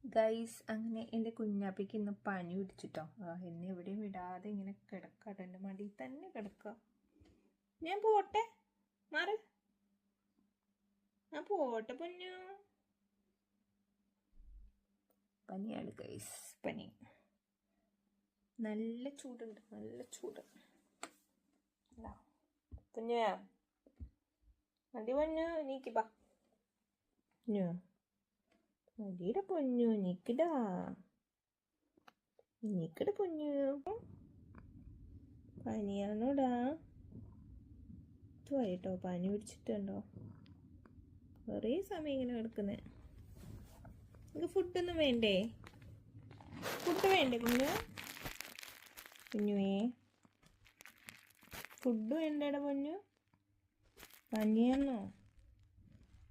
Guys, അങ്ങനെ എൻ്റെ കുഞ്ഞാപ്പിക്ക് ഇന്ന് പനി പിടിച്ചിട്ടോ. എന്നെ എവിടെയും വിടാതെ ഇങ്ങനെ കിടക്കാട്ടോ, എൻ്റെ മടിയിൽ തന്നെ കിടക്കുക. ഞാൻ പോട്ടെ, മാറ്, ഞാൻ പോട്ടെ പൊന്നു. പനിയാണ് ഗൈസ്, പനി. നല്ല ചൂടുണ്ട്, നല്ല ചൂട്. പൊന്നു മതി, പൊന്നു നീക്കി ബാ. മതിയുടെ പൊന്നു, നീക്കിടാ, നീക്കിട പൊന്നു. പനിയാണോടാ? കേട്ടോ, പനി പിടിച്ചിട്ടുണ്ടോ? കുറേ സമയം ഇങ്ങനെ കിടക്കുന്നേ. നിങ്ങൾക്ക് ഫുഡൊന്നും വേണ്ടേ? ഫുഡ് വേണ്ടേ പൊന്നു? പൊന്നുവേ, ഫുഡ് വേണ്ടേടാ പൊന്നു? പനിയാണോ?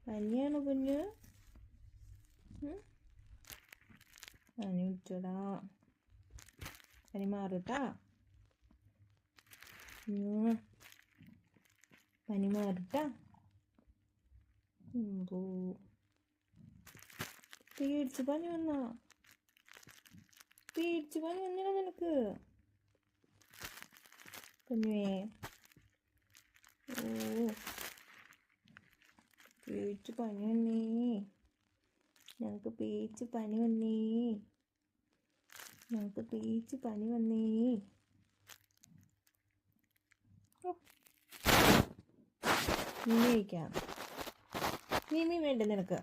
പനിയാണോ പൊന്നു? പനി പിടിച്ചോടാ, പനി മാറൂട്ടാ, പനി മാറൂട്ടാ. പേടിച്ച് പനി വന്നാ? പേടിച്ച് പനി വന്നില്ല നിനക്ക് പൊന്നുവേ? പേടിച്ച് പനി വന്നേ, ഞങ്ങൾക്ക് പേടിച്ച് പനി വന്നേ, ഞങ്ങൾക്ക് പേടിച്ച് പനി വന്നേ. മീൻ കഴിക്കാം. മീൻ വേണ്ട നിനക്ക്?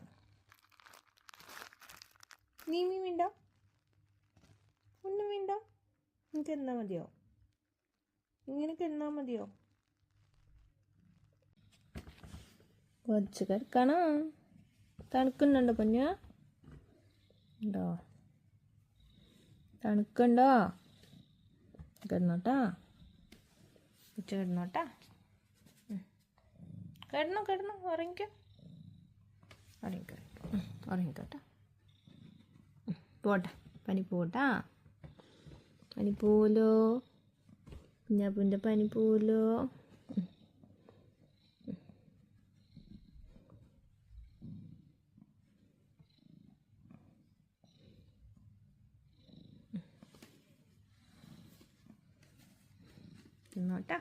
മീൻ വേണ്ട? ഒന്നും വേണ്ട? നിനക്ക് എന്നാ മതിയോ? ഇങ്ങനൊക്കെ എന്നാ മതിയോ? കുറച്ച് കിടക്കണോ? തണുക്കുന്നുണ്ടോ പൊന്നു? ഉണ്ടോ? തണുക്കുണ്ടോ? കിടന്നോട്ടാ, ഉച്ച കിടന്നോട്ടാ. കിടന്നോ, കിടന്നോ, ഉറങ്ങിക്കോ, ഉറങ്ങിക്കോ, ഉറങ്ങിക്കോട്ടാ. പോട്ടെ, പനി പോട്ടാ, പനി പോലോ, കുഞ്ഞാപ്പൂൻ്റെ പനി പോലോ. നോട്ടാ.